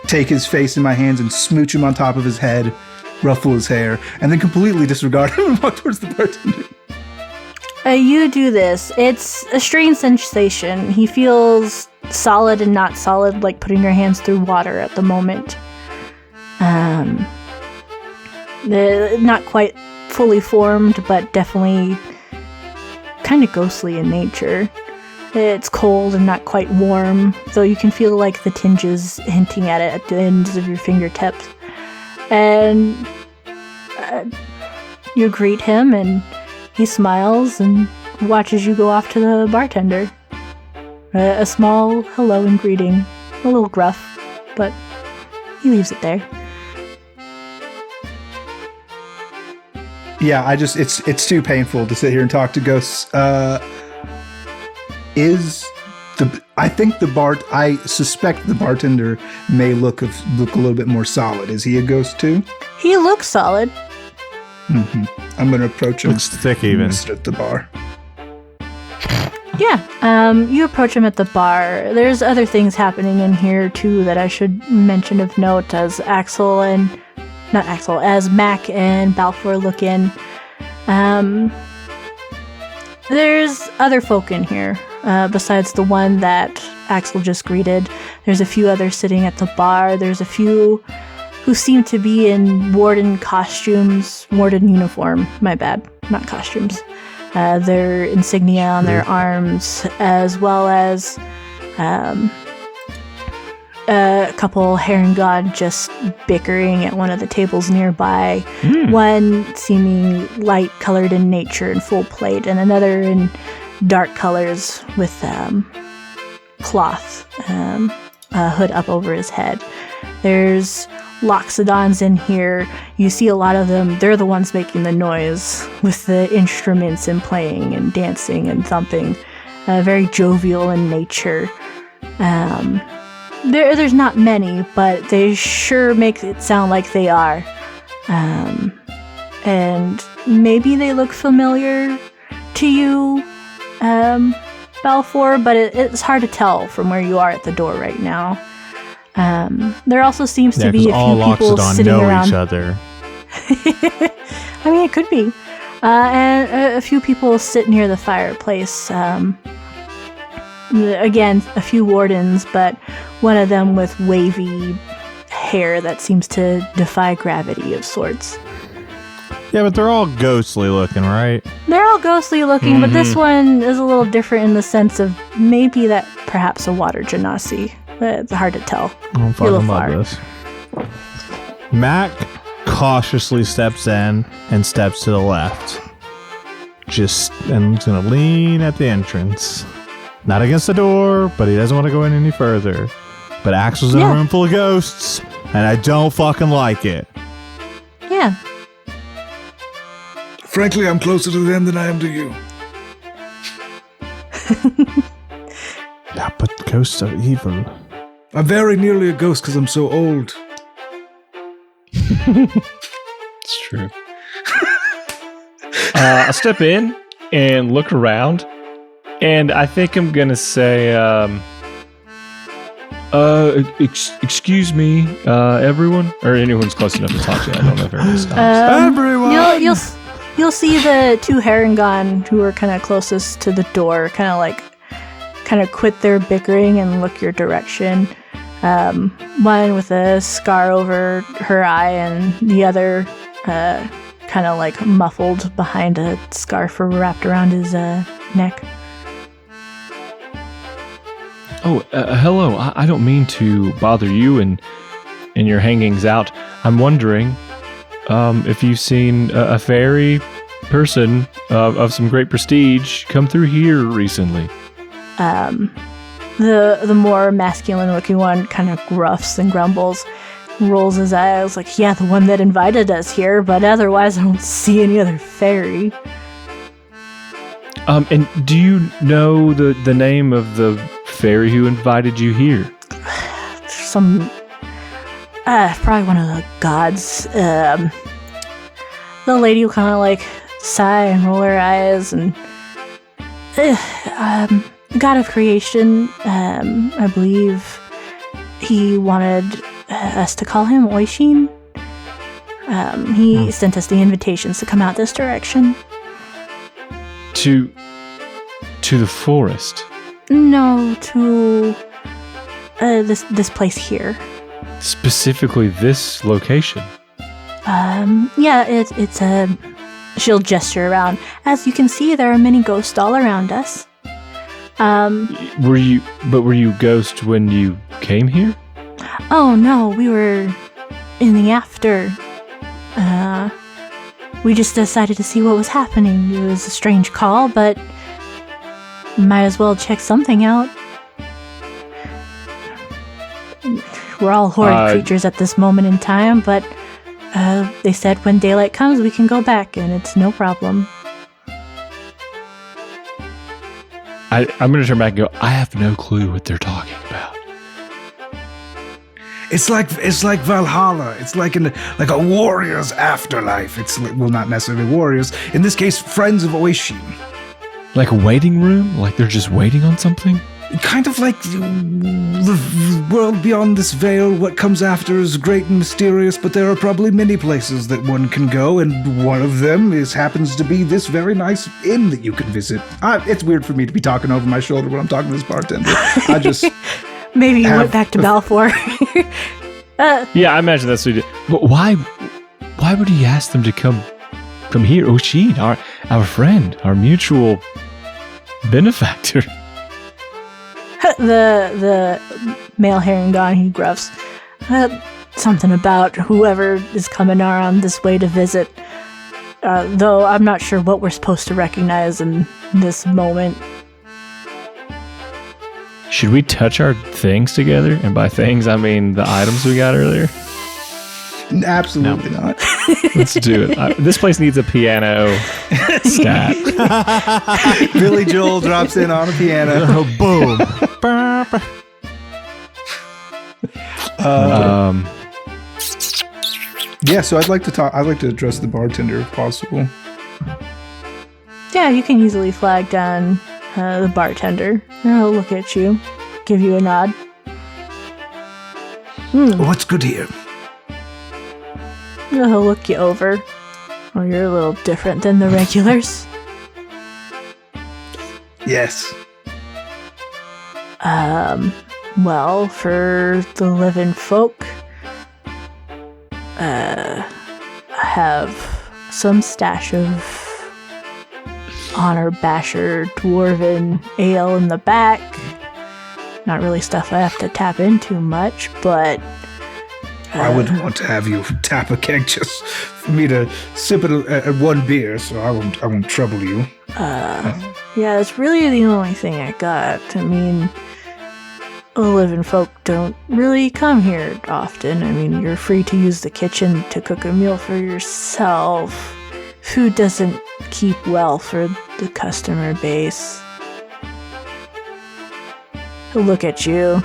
take his face in my hands and smooch him on top of his head, ruffle his hair, and then completely disregard him and walk towards the bartender. You do this. It's a strange sensation. He feels solid and not solid, like putting your hands through water at the moment. Not quite fully formed, but definitely kind of ghostly in nature. It's cold and not quite warm, though you can feel like the tinges hinting at it at the ends of your fingertips. And you greet him, and he smiles and watches you go off to the bartender. A small hello and greeting, a little gruff, but he leaves it there. Yeah, it's too painful to sit here and talk to ghosts. I suspect the bartender may look a little bit more solid. Is he a ghost too? He looks solid. Mm-hmm. I'm gonna approach him. Looks thick even. Sit at the bar. Yeah, you approach him at the bar. There's other things happening in here too that I should mention of note as as Mac and Balfour look in. There's other folk in here, besides the one that Axel just greeted. There's a few others sitting at the bar. There's a few who seem to be in warden uniform. My bad, not costumes. Their insignia on their arms, as well as a couple Herringon just bickering at one of the tables nearby. One seeming light-colored in nature and full plate, and another in dark colors with cloth, a hood up over his head. There's Loxodons in here. You see a lot of them. They're the ones making the noise with the instruments and playing and dancing and thumping. Very jovial in nature. There's not many, but they sure make it sound like they are. And maybe they look familiar to you, Balfour, but it's hard to tell from where you are at the door right now. There also seems to be a few people sitting around. Each other. I mean, it could be. And a few people sit near the fireplace. Again, a few wardens, but one of them with wavy hair that seems to defy gravity of sorts. Yeah, but they're all ghostly looking, right? They're all ghostly looking, but this one is a little different in the sense of maybe that perhaps a water genasi. It's hard to tell. I don't fucking love this. Mac cautiously steps in and steps to the left. And he's gonna lean at the entrance. Not against the door, but he doesn't want to go in any further. But Axel's in a room full of ghosts, and I don't fucking like it. Yeah. Frankly, I'm closer to them than I am to you. Yeah, but ghosts are evil. I'm very nearly a ghost because I'm so old. It's true. I'll step in and look around, and I think I'm gonna say, excuse me, everyone, or anyone's close enough to talk to. I don't know if everyone stops. Everyone! You'll see the two Herringon who are kind of closest to the door, kind of quit their bickering and look your direction. One with a scar over her eye, and the other kind of like muffled behind a scarf wrapped around his neck. Oh, hello. I don't mean to bother you and your hangings out. I'm wondering if you've seen a fairy person of some great prestige come through here recently. The more masculine looking one kind of gruffs and grumbles, rolls his eyes like, yeah, the one that invited us here, but otherwise I don't see any other fairy. And do you know the name of the fairy who invited you here? Some probably one of the gods. The lady will kind of like sigh and roll her eyes, and god of creation. I believe he wanted us to call him Oishin. He sent us the invitations to come out this direction. To the forest. No, to this place here. Specifically this location. Yeah, it's a... She'll gesture around. As you can see, there are many ghosts all around us. Were you ghost when you came here? Oh no, we were in the after. We just decided to see what was happening. It was a strange call, but might as well check something out. We're all horrid creatures at this moment in time, but they said when daylight comes, we can go back, and it's no problem. I'm going to turn back and go, I have no clue what they're talking about. It's like Valhalla. It's like a warrior's afterlife. It's well, not necessarily warriors. In this case, friends of Oishin. Like a waiting room? Like they're just waiting on something? Kind of like the world beyond this veil. What comes after is great and mysterious, but there are probably many places that one can go, and one of them happens to be this very nice inn that you can visit. It's weird for me to be talking over my shoulder when I'm talking to this bartender. I just... Maybe you went back to Balfour. Yeah, I imagine that's what he did. But why would he ask them to come here? Oshin, our friend, our mutual benefactor. The male Herringon, he gruffs. Something about whoever is coming around this way to visit. Though I'm not sure what we're supposed to recognize in this moment. Should we touch our things together? And by things, I mean the items we got earlier. Absolutely not. Let's do it. This place needs a piano stat. Billy Joel drops in on a piano. Boom. Yeah, so I'd like to address the bartender if possible. Yeah, you can easily flag down the bartender. He'll look at you, give you a nod. What's good here? He'll look you over. Oh, you're a little different than the regulars. Yes. Well, for the living folk, I have some stash of Honor Basher Dwarven ale in the back. Not really stuff I have to tap into much, but... I wouldn't want to have you tap a keg just for me to sip it at one beer, so I won't trouble you. Yeah, it's really the only thing I got. I mean, the living folk don't really come here often. I mean, you're free to use the kitchen to cook a meal for yourself. Food doesn't keep well for the customer base. He'll look at you.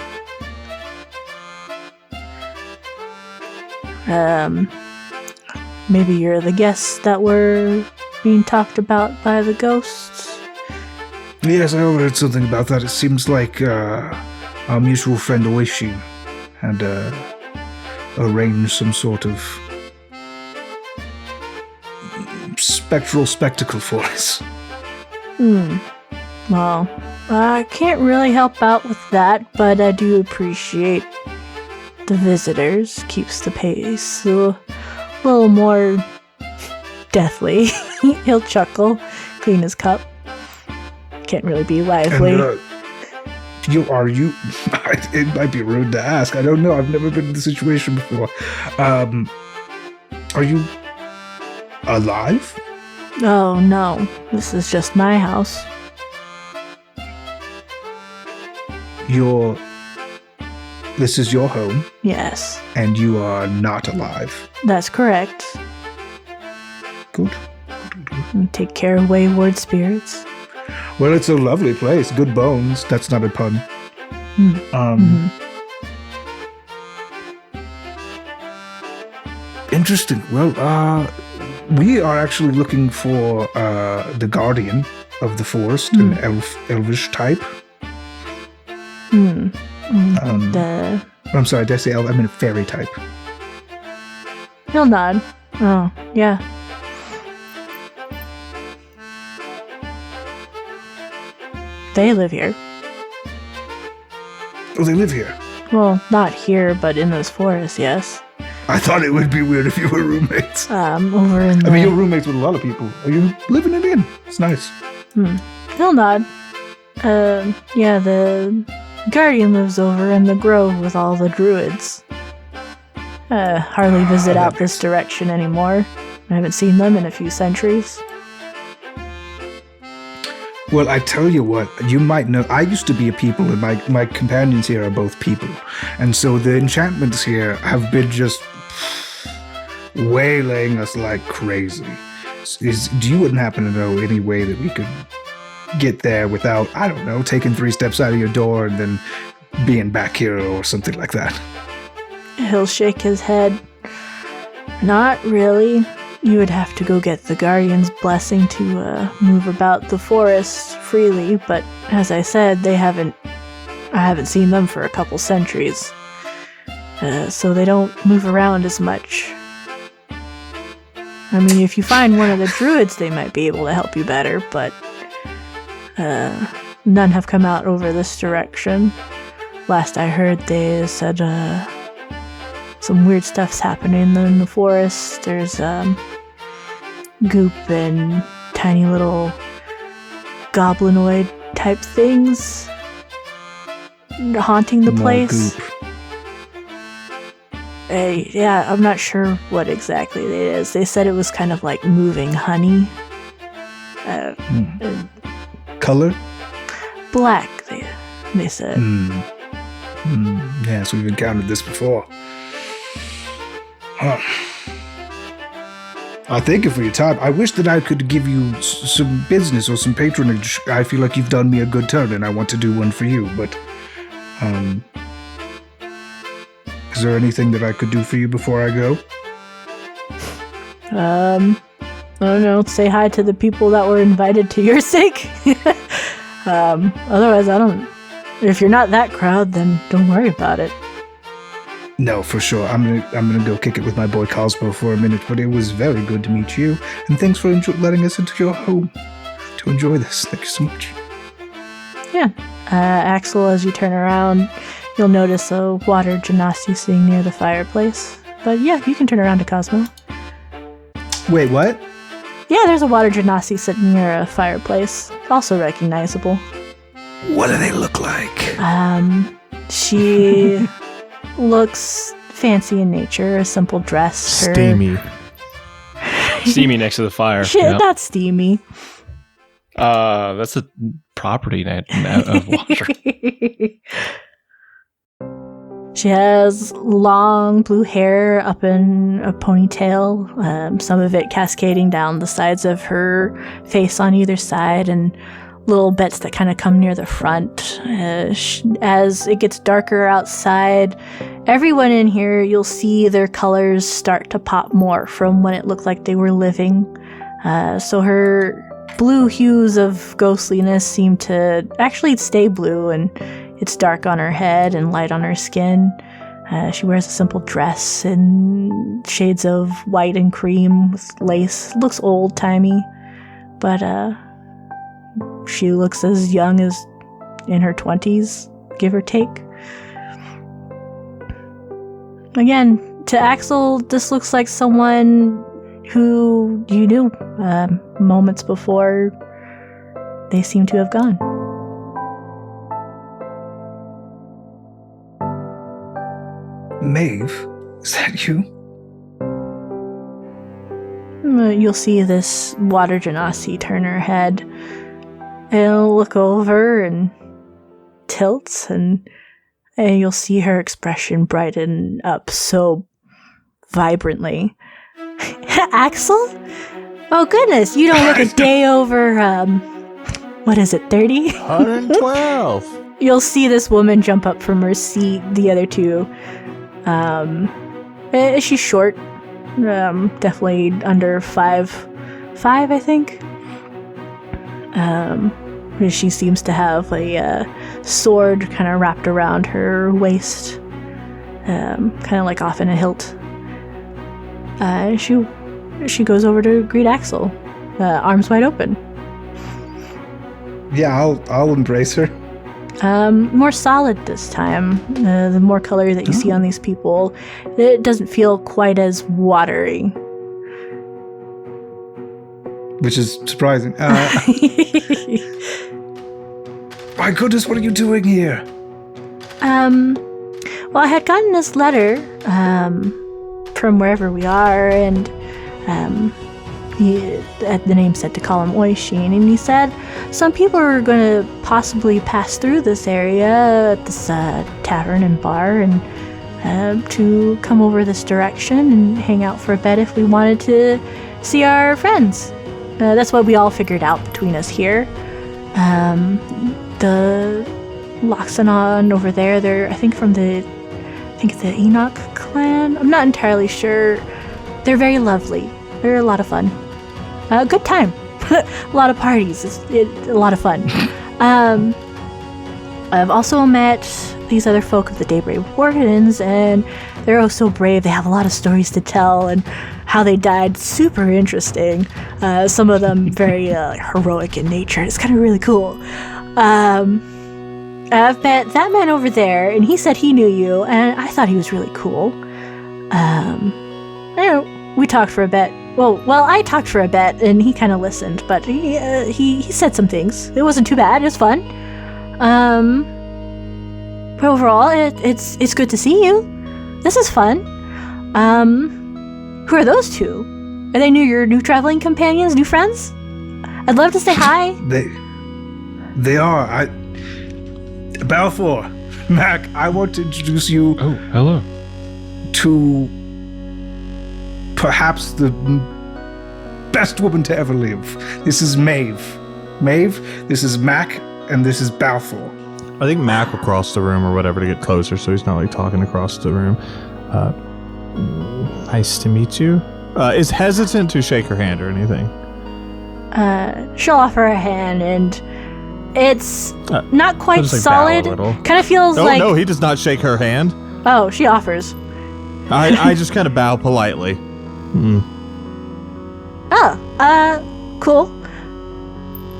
Maybe you're the guests that were being talked about by the ghosts? Yes, I overheard something about that. It seems like our mutual friend Oishi had arranged some sort of spectral spectacle for us. Well, I can't really help out with that, but I do appreciate the visitors. Keeps the pace a little more deathly. He'll chuckle, clean his cup. Can't really be lively. And, it might be rude to ask. I don't know. I've never been in this situation before. Are you alive? Oh, no. This is just my house. This is your home, Yes, and you are not alive. that's correct. Good. And take care of wayward spirits. Well, it's a lovely place. Good bones. That's not a pun. Interesting. Well, we are actually looking for the guardian of the forest, an elvish type. I'm sorry, did I say elf? I mean a fairy type. He'll nod. Oh, yeah. They live here. Oh, they live here. Well, not here, but in this forest, yes. I thought it would be weird if you were roommates. Over in the... I mean, you're roommates with a lot of people. Are you living it in? It's nice. He'll nod. Yeah, the Guardian lives over in the grove with all the druids. Hardly visit out this direction anymore. I haven't seen them in a few centuries. Well, I tell you what, you might know, I used to be a people, and my companions here are both people. And so the enchantments here have been just waylaying us like crazy. Do you wouldn't happen to know any way that we could get there without, I don't know, taking 3 steps out of your door and then being back here or something like that? He'll shake his head. Not really. You would have to go get the Guardian's blessing to move about the forest freely, but as I said, I haven't seen them for a couple centuries. So they don't move around as much. I mean, if you find one of the druids, they might be able to help you better, but none have come out over this direction. Last I heard, they said some weird stuff's happening in the forest. There's goop and tiny little goblinoid type things haunting the place. Goop. Yeah, I'm not sure what exactly it is. They said it was kind of like moving honey. Color? Black, they said. Yeah, so we've encountered this before. Huh. I thank you for your time. I wish that I could give you some business or some patronage. I feel like you've done me a good turn, and I want to do one for you. But, is there anything that I could do for you before I go? I don't know. Say hi to the people that were invited to your sake. Otherwise, I don't. If you're not that crowd, then don't worry about it. No, for sure. I'm gonna go kick it with my boy Cosmo for a minute, but it was very good to meet you, and thanks for letting us into your home to enjoy this. Thank you so much. Yeah. Axel, as you turn around, you'll notice a water genasi sitting near the fireplace. But yeah, you can turn around to Cosmo. Wait, what? Yeah, there's a water genasi sitting near a fireplace. Also recognizable. What do they look like? She looks fancy in nature, a simple dress. Steamy. Steamy next to the fire. Shit, yeah. not steamy. That's a property of water. She has long blue hair up in a ponytail, some of it cascading down the sides of her face on either side, and little bits that kind of come near the front. As it gets darker outside, everyone in here, you'll see their colors start to pop more from when it looked like they were living. So her blue hues of ghostliness seem to actually stay blue, and it's dark on her head and light on her skin. She wears a simple dress in shades of white and cream with lace. Looks old-timey, but she looks as young as in her 20s, give or take. Again, to Axel, this looks like someone who you knew moments before they seem to have gone. Maeve, is that you? You'll see this water genasi turn her head and look over and tilts, and you'll see her expression brighten up so vibrantly. Axel? Oh goodness, you don't look a day over, what is it, 30? 112. You'll see this woman jump up from her seat, the other two. She's short, definitely under 5'5", I think. She seems to have a sword kind of wrapped around her waist, kind of like off in a hilt. She goes over to greet Axel, arms wide open. Yeah, I'll embrace her. More solid this time. The more color that you see on these people, it doesn't feel quite as watery. Which is surprising. My goodness, what are you doing here? Well, I had gotten this letter from wherever we are, and the name said to call him Oishin, and he said some people are going to possibly pass through this area at this tavern and bar, and to come over this direction and hang out for a bit if we wanted to see our friends. That's what we all figured out between us here. The Loxanon over there, they're I think the Enoch clan. I'm not entirely sure. They're very lovely. They're a lot of fun. Good time. A lot of parties. A lot of fun. I've also met these other folk of the Daybreak Wardens, and they're oh so brave. They have a lot of stories to tell, and how they died, super interesting. Some of them very heroic in nature. It's kind of really cool. I've met that man over there, and he said he knew you, and I thought he was really cool. We talked for a bit. Well, I talked for a bit, and he kind of listened, but he said some things. It wasn't too bad. It was fun. But overall, it's good to see you. This is fun. Who are those two? Are they your new traveling companions, new friends? I'd love to say hi. They are. Balfour, Mac, I want to introduce you. Oh, hello. To perhaps the best woman to ever live. This is Maeve. Maeve, this is Mac, and this is Balfour. I think Mac will cross the room or whatever to get closer, so he's not like talking across the room. Nice to meet you. Is hesitant to shake her hand or anything. She'll offer a hand, and it's not quite just, like, solid. bow a little. Kind of feels like... No, he does not shake her hand. Oh, she offers. I just kind of bow politely. Oh, cool.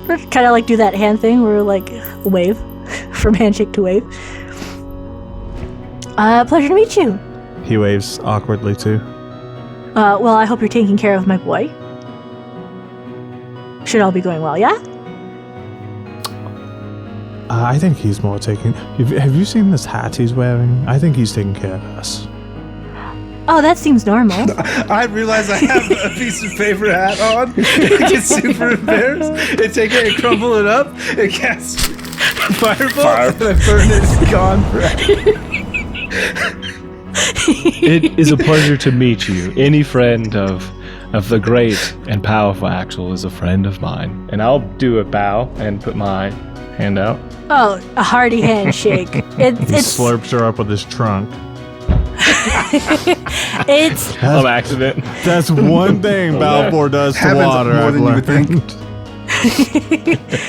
Kind of like do that hand thing where like wave from handshake to wave. Pleasure to meet you. He waves awkwardly too. Well, I hope you're taking care of my boy. Should all be going well, yeah? I think he's more taking... Have you seen this hat he's wearing? I think he's taking care of us. Oh, that seems normal. I realize I have a piece of paper hat on. I get super embarrassed. I take it and crumble it up and cast fireball. And I burn it. It's gone forever. It is a pleasure to meet you. Any friend of the great and powerful Axel is a friend of mine. And I'll do a bow and put my hand out. Oh, a hearty handshake. He slurps her up with his trunk. It's On accident. That's one thing Balfour does to Happens water, more I've than you would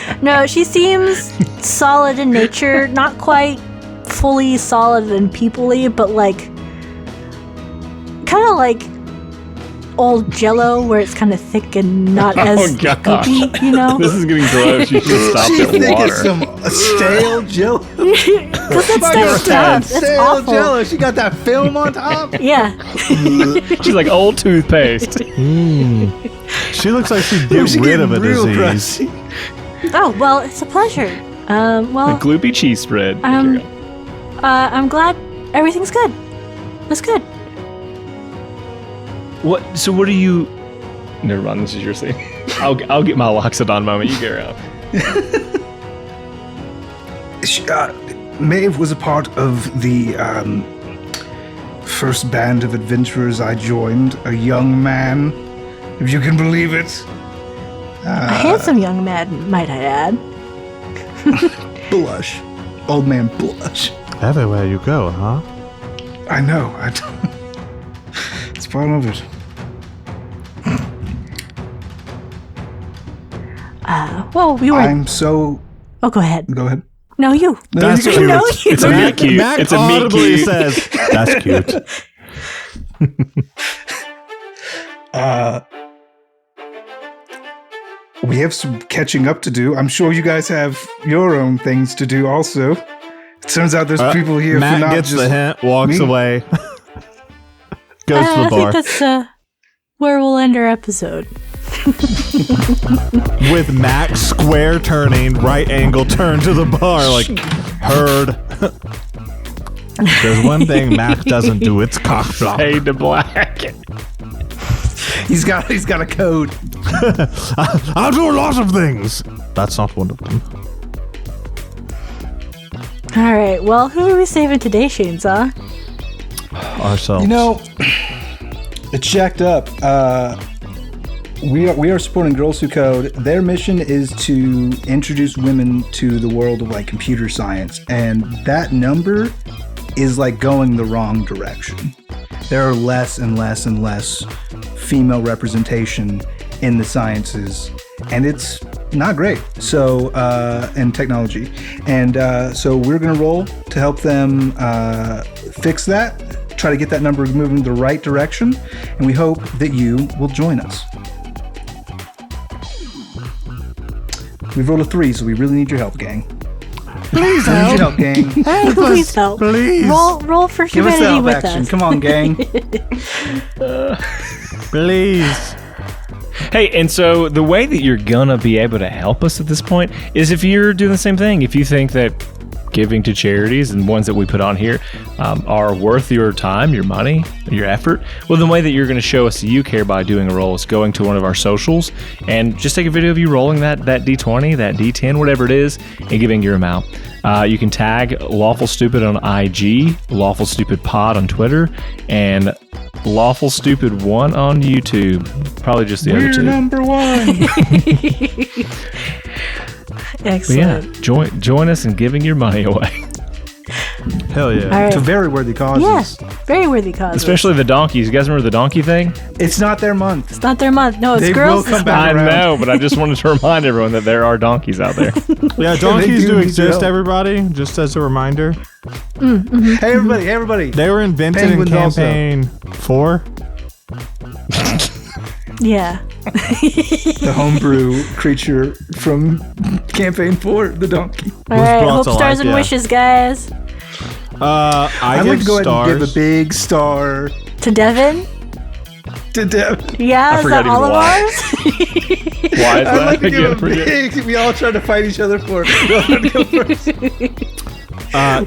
learned. No, she seems solid in nature, not quite fully solid and people-y, but like kind of like old Jello, where it's kind of thick and not as goopy, you know? This is getting gross. You should stop She's at thinking water. some stale Jello. Because that stuff's tough. It's Stale awful. Jello. She got that film on top. Yeah. She's like old toothpaste. She looks like she'd get rid of a Real disease. crusty. Oh, well, it's a pleasure. Well, A gloopy cheese spread. I'm glad everything's good. That's good. What? So what are you? Never mind. This is your scene. I'll get my Loxodon moment. You get around. Maeve was a part of the first band of adventurers I joined. A young man, if you can believe it. A handsome young man, might I add. Blush. Old man blush. Everywhere you go, huh? I know. It's part of it. Well, we were... I'm so... Oh, go ahead. Go ahead. No, you. That's No, cute. you. It's a meat cute. Mac It's a meat audibly cute. says, that's cute. We have some catching up to do. I'm sure you guys have your own things to do also. It turns out there's people here Matt for not gets just the hint, walks me. away, goes to the I bar think that's where we'll end our episode. with Matt square turning, right angle turn to the bar. Like, heard. There's one thing Mac doesn't do. It's cock block. Fade to black. He's got a code. I'll do a lot of things. That's not one of them. All right. Well, who are we saving today, Shainsaw? Ourselves. You know, it's jacked up. We are supporting Girls Who Code. Their mission is to introduce women to the world of like computer science, and that number is like going the wrong direction. There are less and less and less female representation in the sciences, and it's not great. So, in technology, and so we're gonna roll to help them fix that. Try to get that number moving the right direction, and we hope that you will join us. We've rolled a 3, so we really need your help, gang. Please We need your help, gang. Please help. Please. Roll for Give us humanity help with action. us. Come on, gang. Please. Hey, and so the way that you're gonna be able to help us at this point is if you're doing the same thing. If you think that giving to charities and ones that we put on here are worth your time, your money, your effort, well, the way that you're going to show us that you care by doing a roll is going to one of our socials and just take a video of you rolling that D20, that D10, whatever it is, and giving your amount. You can tag Lawful Stupid on IG, Lawful Stupid Pod on Twitter, and Lawful Stupid 1 on YouTube. Probably just the other two. We're number 1. But Excellent. yeah, join us in giving your money away. Hell yeah. All right. To very worthy causes. Yes, very worthy cause. Especially the donkeys. You guys remember the donkey thing? It's not their month. It's not their month. No, it's They girls. will come this back. month. I around. know, but I just wanted to remind everyone that there are donkeys out there. Yeah, donkeys do do need your exist, help. everybody, just as a reminder. Hey, everybody. They were invented Penguins in also. campaign 4. Yeah. The homebrew creature from Campaign 4, the donkey. All right. brought Hope, to stars, life, and yeah. wishes, guys. I I'd give like to go ahead stars. and give a big star To Devin. to Deb. Yeah, is forgot that even all of why. ours? Why is I'd that like to again? give a big. We all tried to fight each other for it. We all tried to go first.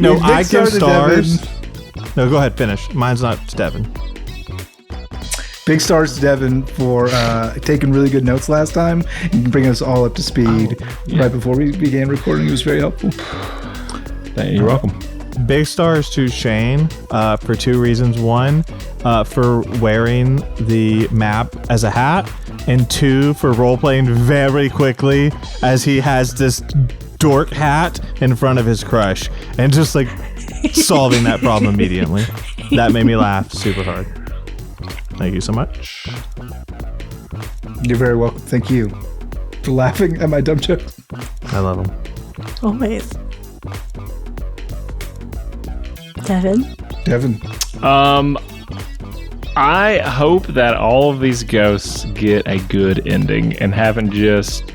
No, Big I star give to stars. Devin. No, go ahead, finish. Mine's not to Devin. Big stars to Devin for taking really good notes last time and bringing us all up to speed right before we began recording. It was very helpful. You're welcome. Big stars to Shane for 2 reasons. 1, for wearing the map as a hat, and 2, for role-playing very quickly as he has this dork hat in front of his crush and just like solving that problem immediately. That made me laugh super hard. Thank you so much. You're very welcome. Thank you for laughing at my dumb jokes. I love him. Always. Devin. Devin. I hope that all of these ghosts get a good ending and haven't just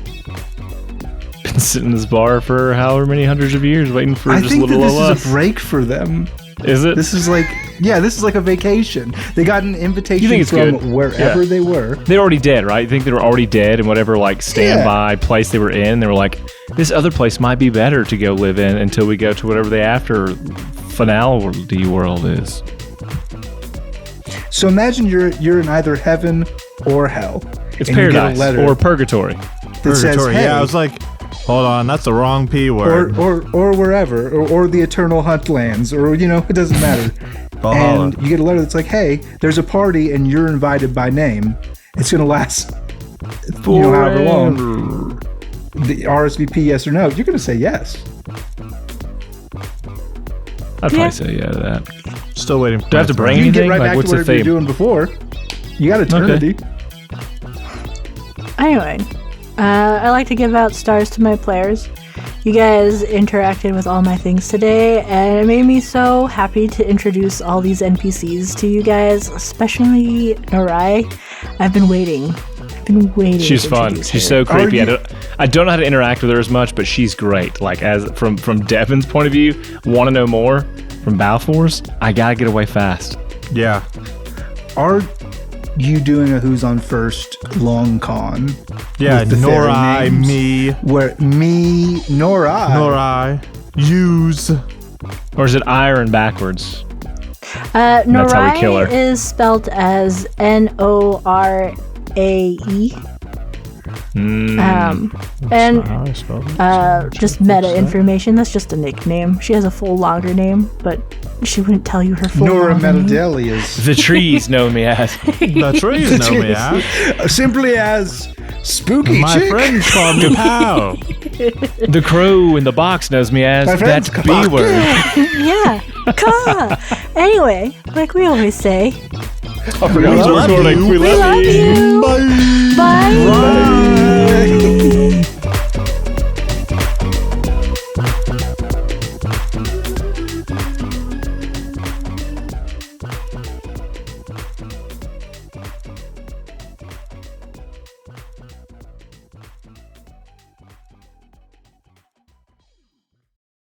been sitting in this bar for however many hundreds of years waiting for I just think that little this old is us. a break for them. Is it? This is like a vacation. They got an invitation it's from good? wherever Yeah. they were. They're already dead, right? You think they were already dead in whatever like standby place they were in? They were like, this other place might be better to go live in until we go to whatever the after finality world is. So imagine you're in either heaven or hell. It's and you get a paradise letter or purgatory. that says, Purgatory. hey, Yeah, I was like, hold on, that's the wrong P word. or wherever, or the eternal hunt lands, or it doesn't matter. Valhalla. And you get a letter that's like, hey, there's a party and you're invited by name. It's gonna last however long. The RSVP, yes or no, you're gonna say yes. I'd Yeah. probably say yeah to that. Still waiting for Do I have to bring You can get anything? right Like, back what's to the whatever you're theme? doing before. You got eternity. Anyway, I like to give out stars to my players. You guys interacted with all my things today, and it made me so happy to introduce all these NPCs to you guys, especially Norai. I've been waiting been waiting. She's to fun. introduce She's her. so creepy. I don't know how to interact with her as much, but she's great. Like as from Devin's point of view, want to know more from Balfour's? I gotta get away fast. Yeah. Are you doing a Who's on First long con? Yeah, with the nor fairy I, names? me, Where me, nor I. use. Or is it iron backwards? Norai That's how we kill her. is spelled as Norae. And just meta information. That's just a nickname. She has a full longer name, but she wouldn't tell you her full Nora longer name. Metadelias. The trees know me as. The trees know me as. Simply as Spooky My Chick. friends call me pal. The crow in the box knows me as My friends, that B word. Yeah. Ka. Anyway, like we always say, I forgot We love recording. you. We we love you. Bye. Bye. Bye.